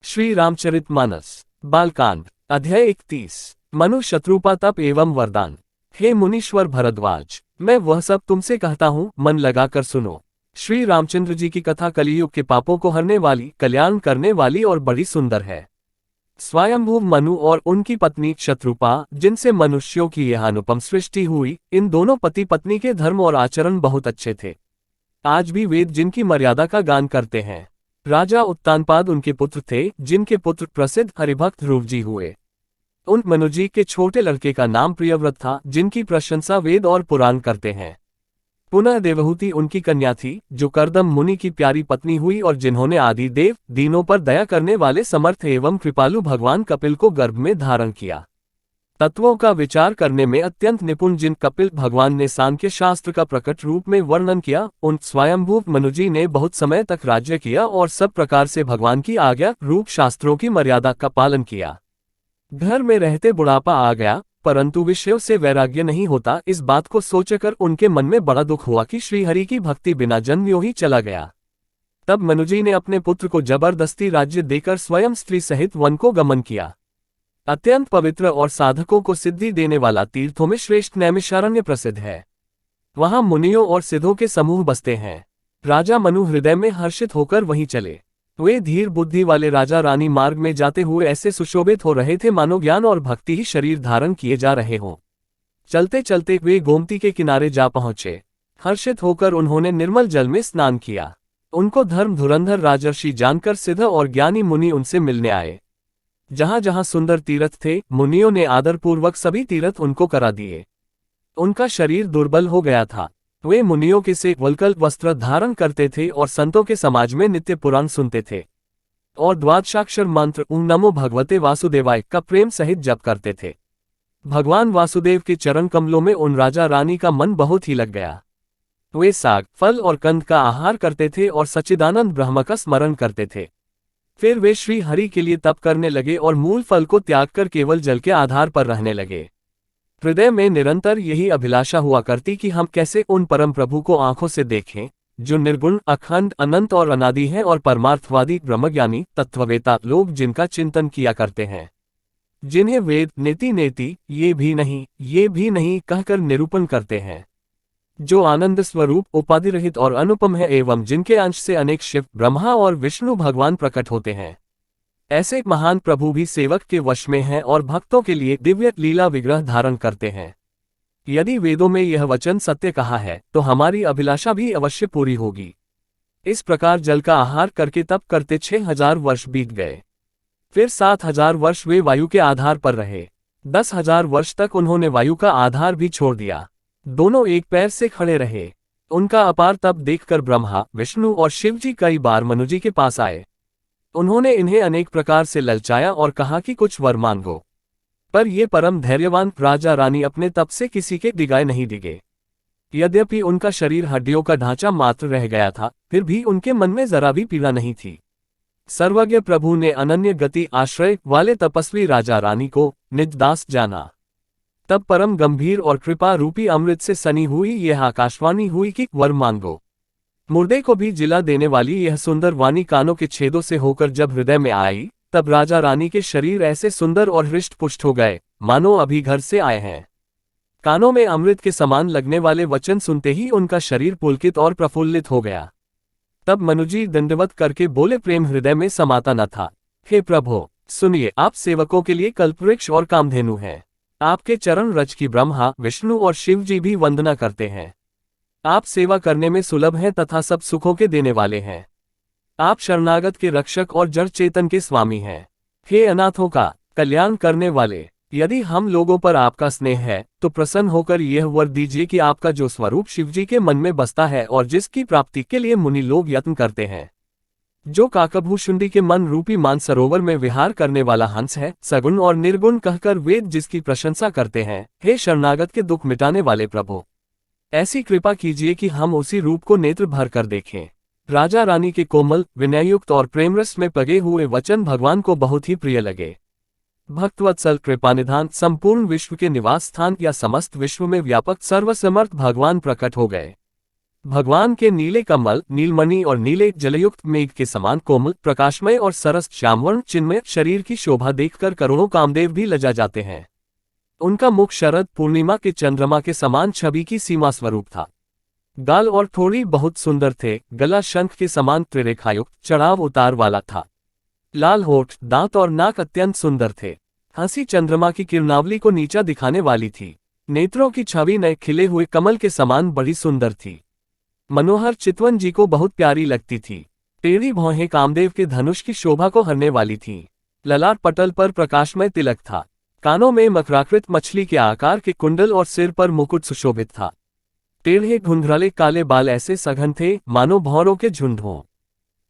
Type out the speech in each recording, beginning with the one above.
श्री रामचरितमानस बालकांड अध्याय 31। मनु शत्रुपा तप एवं वरदान। हे मुनीश्वर भरद्वाज, मैं वह सब तुमसे कहता हूँ, मन लगाकर सुनो। श्री रामचंद्र जी की कथा कलियुग के पापों को हरने वाली, कल्याण करने वाली और बड़ी सुंदर है। स्वयंभू मनु और उनकी पत्नी शत्रुपा, जिनसे मनुष्यों की यह अनुपम सृष्टि हुई, इन दोनों पति पत्नी के धर्म और आचरण बहुत अच्छे थे। आज भी वेद जिनकी मर्यादा का गान करते हैं। राजा उत्तानपाद उनके पुत्र थे, जिनके पुत्र प्रसिद्ध हरिभक्त ध्रुव जी हुए। उन मनुजी के छोटे लड़के का नाम प्रियव्रत था, जिनकी प्रशंसा वेद और पुराण करते हैं। पुनः देवहूति उनकी कन्या थी, जो कर्दम मुनि की प्यारी पत्नी हुई और जिन्होंने आदि देव, दीनों पर दया करने वाले समर्थ एवं कृपालु भगवान कपिल को गर्भ में धारण किया। तत्वों का विचार करने में अत्यंत निपुण जिन कपिल भगवान ने सांख्य शास्त्र का प्रकट रूप में वर्णन किया, उन स्वयंभू मनुजी ने बहुत समय तक राज्य किया और सब प्रकार से भगवान की आज्ञा रूप शास्त्रों की मर्यादा का पालन किया। घर में रहते बुढ़ापा आ गया, परंतु विषयों से वैराग्य नहीं होता। इस बात को सोचकर उनके मन में बड़ा दुख हुआ कि श्रीहरि की भक्ति बिना जन्म यूं ही चला गया। तब मनुजी ने अपने पुत्र को जबरदस्ती राज्य देकर स्वयं स्त्री सहित वन को गमन किया। अत्यंत पवित्र और साधकों को सिद्धि देने वाला तीर्थों में श्रेष्ठ नैमिषारण्य प्रसिद्ध है। वहां मुनियों और सिद्धों के समूह बसते हैं। राजा मनु हृदय में हर्षित होकर वहीं चले। वे धीर बुद्धि वाले राजा रानी मार्ग में जाते हुए ऐसे सुशोभित हो रहे थे मानो ज्ञान और भक्ति ही शरीर धारण किए जा रहे हों। चलते चलते वे गोमती के किनारे जा पहुंचे। हर्षित होकर उन्होंने निर्मल जल में स्नान किया। उनको धर्म धुरंधर राजर्षि जानकर सिद्ध और ज्ञानी मुनि उनसे मिलने आए। जहां जहां सुंदर तीर्थ थे, मुनियों ने आदरपूर्वक सभी तीर्थ उनको करा दिए। उनका शरीर दुर्बल हो गया था। वे मुनियों के से वल्कल वस्त्र धारण करते थे और संतों के समाज में नित्य पुराण सुनते थे और द्वादशाक्षर मंत्र ओम नमो भगवते वासुदेवाय का प्रेम सहित जप करते थे। भगवान वासुदेव के चरण कमलों में उन राजा रानी का मन बहुत ही लग गया। वे साग, फल और कंद का आहार करते थे और सच्चिदानंद ब्रह्म का स्मरण करते थे। फिर वे श्री हरि के लिए तप करने लगे और मूल फल को त्याग कर केवल जल के आधार पर रहने लगे। हृदय में निरंतर यही अभिलाषा हुआ करती कि हम कैसे उन परम प्रभु को आंखों से देखें, जो निर्गुण, अखंड, अनंत और अनादि हैं और परमार्थवादी ब्रह्मज्ञानी तत्ववेता लोग जिनका चिंतन किया करते हैं, जिन्हें वेद नेति नेति ये भी नहीं कहकर निरूपण करते हैं, जो आनंद स्वरूप, उपाधि रहित और अनुपम है एवं जिनके अंश से अनेक शिव, ब्रह्मा और विष्णु भगवान प्रकट होते हैं। ऐसे महान प्रभु भी सेवक के वश में हैं और भक्तों के लिए दिव्य लीला विग्रह धारण करते हैं। यदि वेदों में यह वचन सत्य कहा है, तो हमारी अभिलाषा भी अवश्य पूरी होगी। इस प्रकार जल का आहार करके तप करते 6000 वर्ष बीत गए। फिर 7000 वर्ष वे वायु के आधार पर रहे। 10,000 वर्ष तक उन्होंने वायु का आधार भी छोड़ दिया। दोनों एक पैर से खड़े रहे। उनका अपार तप देखकर ब्रह्मा, विष्णु और शिव जी कई बार मनुजी के पास आए। उन्होंने इन्हें अनेक प्रकार से ललचाया और कहा कि कुछ वर मांगो, पर ये परम धैर्यवान राजा रानी अपने तप से किसी के डिगाए नहीं डिगे। यद्यपि उनका शरीर हड्डियों का ढांचा मात्र रह गया था, फिर भी उनके मन में जरा भी पीड़ा नहीं थी। सर्वज्ञ प्रभु ने अनन्य गति आश्रय वाले तपस्वी राजा रानी को निज दास जाना। तब परम गंभीर और कृपा रूपी अमृत से सनी हुई यह आकाशवाणी हुई कि वर मांगो। मुर्दे को भी जिला देने वाली यह सुंदर वाणी कानों के छेदों से होकर जब हृदय में आई, तब राजा रानी के शरीर ऐसे सुंदर और हृष्ट पुष्ट हो गए, मानो अभी घर से आए हैं। कानों में अमृत के समान लगने वाले वचन सुनते ही उनका शरीर पुलकित और प्रफुल्लित हो गया। तब मनुजी दंडवत करके बोले, प्रेम हृदय में समाता न था। हे प्रभो, सुनिए, आप सेवकों के लिए कल्पवृक्ष और कामधेनु हैं। आपके चरण रज की ब्रह्मा, विष्णु और शिव जी भी वंदना करते हैं। आप सेवा करने में सुलभ हैं तथा सब सुखों के देने वाले हैं। आप शरणागत के रक्षक और जड़ चेतन के स्वामी हैं। हे अनाथों का कल्याण करने वाले, यदि हम लोगों पर आपका स्नेह है, तो प्रसन्न होकर यह वर दीजिए कि आपका जो स्वरूप शिवजी के मन में बसता है और जिसकी प्राप्ति के लिए मुनि लोग यत्न करते हैं, जो काकभूषुंडी के मन रूपी मानसरोवर में विहार करने वाला हंस है, सगुण और निर्गुण कहकर वेद जिसकी प्रशंसा करते हैं, हे शरणागत के दुख मिटाने वाले प्रभु, ऐसी कृपा कीजिए कि हम उसी रूप को नेत्र भर कर देखें। राजा रानी के कोमल, विनययुक्त और प्रेमरस में पगे हुए वचन भगवान को बहुत ही प्रिय लगे। भक्तवत्सल, कृपानिधान, संपूर्ण विश्व के निवास स्थान या समस्त विश्व में व्यापक सर्वसमर्थ भगवान प्रकट हो गए। भगवान के नीले कमल, नीलमणि और नीले जलयुक्त मेघ के समान कोमल, प्रकाशमय और सरस श्यामवर्ण चिन्मय शरीर की शोभा देखकर करोड़ों कामदेव भी लजा जाते हैं। उनका मुख शरद पूर्णिमा के चंद्रमा के समान छवि की सीमा स्वरूप था। गाल और ठोड़ी बहुत सुंदर थे, गला शंख के समान त्रिरेखायुक्त चढ़ाव उतार वाला था। लाल होठ, दांत और नाक अत्यंत सुंदर थे। हंसी चंद्रमा की किरणावली को नीचा दिखाने वाली थी। नेत्रों की छवि नए खिले हुए कमल के समान बड़ी सुंदर थी। मनोहर चितवन जी को बहुत प्यारी लगती थी। टेढ़ी भौहें कामदेव के धनुष की शोभा को हरने वाली थीं। ललाट पटल पर प्रकाशमय तिलक था। कानों में मकराकृत मछली के आकार के कुंडल और सिर पर मुकुट सुशोभित था। टेढ़े घुंघराले काले बाल ऐसे सघन थे मानो भौरों के झुंड हों।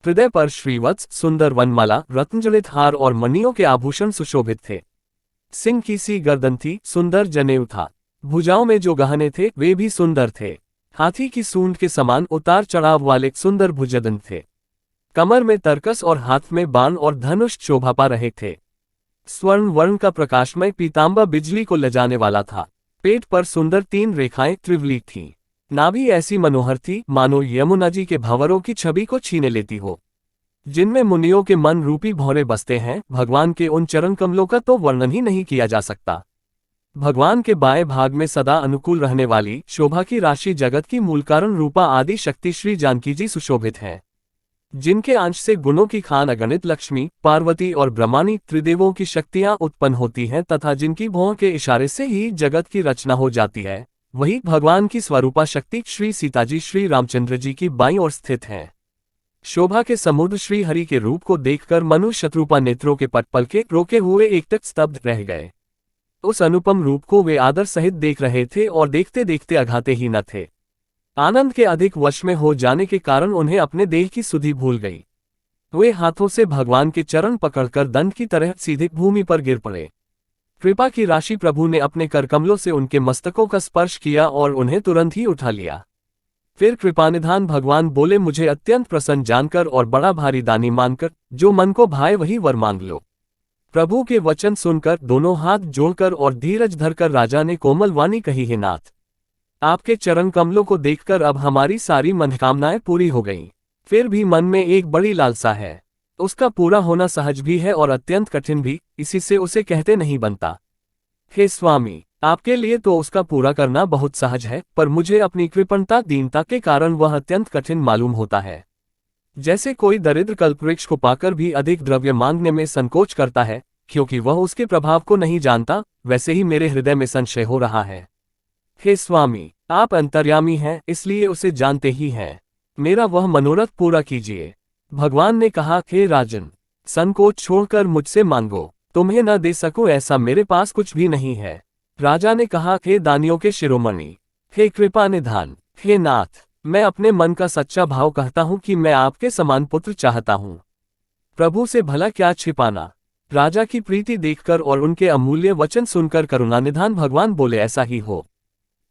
हृदय पर श्रीवत्स, सुंदर वनमाला, रत्नजड़ित हार और मणियों के आभूषण सुशोभित थे। सिंह की सी गर्दन थी, सुंदर जनेऊ था। भुजाओं में जो गहने थे वे भी सुंदर थे। हाथी की सूंड के समान उतार चढ़ाव वाले सुंदर भुजदंड थे। कमर में तरकस और हाथ में बाण और धनुष शोभा पा रहे थे। स्वर्ण वर्ण का प्रकाशमय पीतांबर बिजली को लजाने वाला था। पेट पर सुंदर 3 रेखाएं त्रिवली थीं। नाभि ऐसी मनोहर थी मानो यमुना जी के भंवरों की छवि को छीने लेती हो। जिनमें मुनियों के मन रूपी भौरे बसते हैं, भगवान के उन चरण कमलों का तो वर्णन ही नहीं किया जा सकता। भगवान के बाएं भाग में सदा अनुकूल रहने वाली शोभा की राशि जगत की मूल कारण रूपा आदि शक्ति श्री जानकी जी सुशोभित हैं। जिनके अंश से गुणों की खान अगणित लक्ष्मी, पार्वती और ब्रह्मानी त्रिदेवों की शक्तियां उत्पन्न होती हैं तथा जिनकी भौं के इशारे से ही जगत की रचना हो जाती है, वही भगवान की स्वरूपा शक्ति श्री सीताजी श्री रामचंद्र जी की बाईं ओर स्थित हैं। शोभा के समुद्र श्री हरि के रूप को देखकर मनु शत्रुपा नेत्रों के पट पलके रोके हुए एकटक स्तब्ध रह गए। उस अनुपम रूप को वे आदर सहित देख रहे थे और देखते देखते अघाते ही न थे। आनंद के अधिक वश में हो जाने के कारण उन्हें अपने देह की सुधि भूल गई। वे हाथों से भगवान के चरण पकड़कर दंड की तरह सीधे भूमि पर गिर पड़े। कृपा की राशि प्रभु ने अपने करकमलों से उनके मस्तकों का स्पर्श किया और उन्हें तुरंत ही उठा लिया। फिर कृपानिधान भगवान बोले, मुझे अत्यंत प्रसन्न जानकर और बड़ा भारी दानी मानकर जो मन को भाए वही वर मांग लो। प्रभु के वचन सुनकर दोनों हाथ जोड़कर और धीरज धरकर राजा ने कोमल वाणी कही, हे नाथ, आपके चरण कमलों को देखकर अब हमारी सारी मनोकामनाएं पूरी हो गईं। फिर भी मन में एक बड़ी लालसा है। उसका पूरा होना सहज भी है और अत्यंत कठिन भी, इसी से उसे कहते नहीं बनता। हे स्वामी, आपके लिए तो उसका पूरा करना बहुत सहज है, पर मुझे अपनी कृपणता दीनता के कारण वह अत्यंत कठिन मालूम होता है। जैसे कोई दरिद्र कल्पवृक्ष को पाकर भी अधिक द्रव्य मांगने में संकोच करता है, क्योंकि वह उसके प्रभाव को नहीं जानता, वैसे ही मेरे हृदय में संशय हो रहा है। हे स्वामी, आप अंतर्यामी हैं, इसलिए उसे जानते ही हैं। मेरा वह मनोरथ पूरा कीजिए। भगवान ने कहा, हे राजन, संकोच छोड़कर मुझसे मांगो। तुम्हें न दे सकूं ऐसा मेरे पास कुछ भी नहीं है। राजा ने कहा, हे दानियों के शिरोमणि, हे कृपा निधान, हे नाथ, मैं अपने मन का सच्चा भाव कहता हूं कि मैं आपके समान पुत्र चाहता हूं। प्रभु से भला क्या छिपाना। राजा की प्रीति देखकर और उनके अमूल्य वचन सुनकर करुणानिधान भगवान बोले, ऐसा ही हो।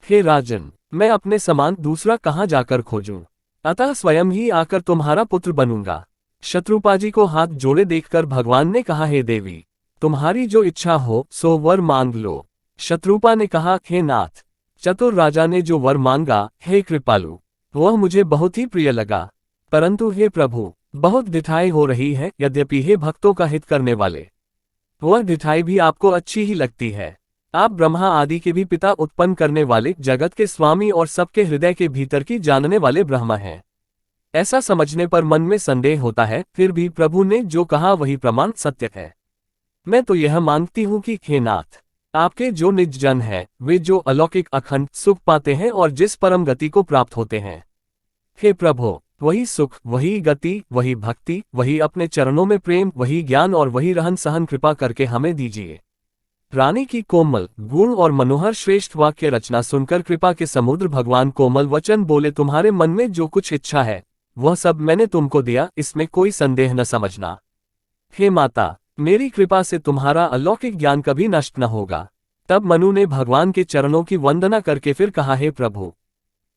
हे राजन, मैं अपने समान दूसरा कहाँ जाकर खोजूं, अतः स्वयं ही आकर तुम्हारा पुत्र बनूंगा। शत्रुपा जी को हाथ जोड़े देखकर भगवान ने कहा, हे देवी, तुम्हारी जो इच्छा हो सो वर मांग लो। शत्रुपा ने कहा, हे नाथ, चतुर राजा ने जो वर मांगा, हे कृपालु, वह मुझे बहुत ही प्रिय लगा। परंतु हे प्रभु, बहुत ढिठाई हो रही है, यद्यपि हे भक्तों का हित करने वाले, वह ढिठाई भी आपको अच्छी ही लगती है। आप ब्रह्मा आदि के भी पिता उत्पन्न करने वाले, जगत के स्वामी और सबके हृदय के भीतर की जानने वाले ब्रह्मा हैं। ऐसा समझने पर मन में संदेह होता है, फिर भी प्रभु ने जो कहा वही प्रमाण सत्य है। मैं तो यह मांगती हूँ कि हे नाथ, आपके जो निज जन हैं, वे जो अलौकिक अखंड सुख पाते हैं और जिस परम गति को प्राप्त होते हैं, हे प्रभु, वही सुख, वही गति, वही भक्ति, वही अपने चरणों में प्रेम, वही ज्ञान और वही रहन सहन कृपा करके हमें दीजिए। रानी की कोमल गुण और मनोहर श्रेष्ठ वाक्य रचना सुनकर कृपा के समुद्र भगवान कोमल वचन बोले, तुम्हारे मन में जो कुछ इच्छा है वह सब मैंने तुमको दिया, इसमें कोई संदेह न समझना। हे माता, मेरी कृपा से तुम्हारा अलौकिक ज्ञान कभी नष्ट न होगा। तब मनु ने भगवान के चरणों की वंदना करके फिर कहा, हे प्रभु,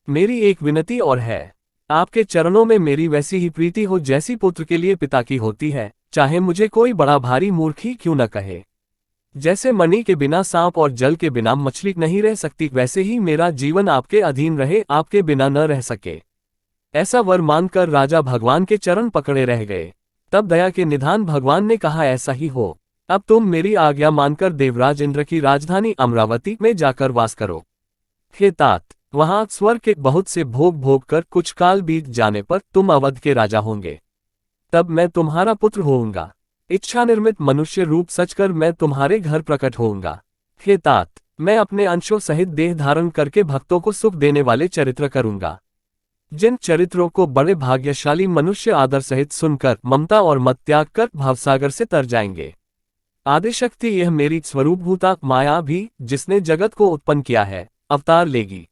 मेरी एक विनती और है। आपके चरणों में मेरी वैसी ही प्रीति हो जैसी पुत्र के लिए पिता की होती है, चाहे मुझे कोई बड़ा भारी मूर्ख ही क्यों न कहे। जैसे मणि के बिना सांप और जल के बिना मछली नहीं रह सकती, वैसे ही मेरा जीवन आपके अधीन रहे, आपके बिना न रह सके। ऐसा वर मानकर राजा भगवान के चरण पकड़े रह गए। तब दया के निधान भगवान ने कहा, ऐसा ही हो। अब तुम मेरी आज्ञा मानकर देवराज इंद्र की राजधानी अमरावती में जाकर वास करो। हे तात, वहां स्वर्ग के बहुत से भोग भोग कर कुछ काल बीत जाने पर तुम अवध के राजा होंगे। तब मैं तुम्हारा पुत्र होऊंगा। इच्छा निर्मित मनुष्य रूप सचकर मैं तुम्हारे घर प्रकट होऊंगा। हे तात, मैं अपने अंशों सहित देह धारण करके भक्तों को सुख देने वाले चरित्र करूंगा। जिन चरित्रों को बड़े भाग्यशाली मनुष्य आदर सहित सुनकर ममता और मत त्याग कर भावसागर से तर जाएंगे। आदिशक्ति यह मेरी स्वरूपभूता माया भी, जिसने जगत को उत्पन्न किया है, अवतार लेगी।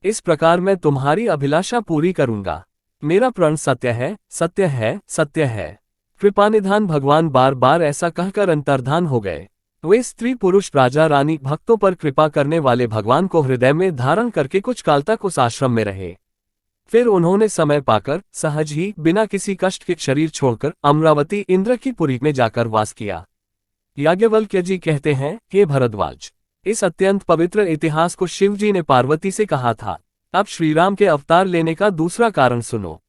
इस प्रकार मैं तुम्हारी अभिलाषा पूरी करूंगा। मेरा प्रण सत्य है, सत्य है, सत्य है। कृपानिधान भगवान बार बार ऐसा कहकर अंतर्धान हो गए। वे स्त्री पुरुष राजा रानी भक्तों पर कृपा करने वाले भगवान को हृदय में धारण करके कुछ काल तक उस आश्रम में रहे। फिर उन्होंने समय पाकर सहज ही बिना किसी कष्ट के शरीर छोड़कर अमरावती इंद्र की पुरी में जाकर वास किया। याज्ञवल्क्य जी कहते हैं, हे भरद्वाज, इस अत्यंत पवित्र इतिहास को शिव जी ने पार्वती से कहा था। अब श्रीराम के अवतार लेने का दूसरा कारण सुनो।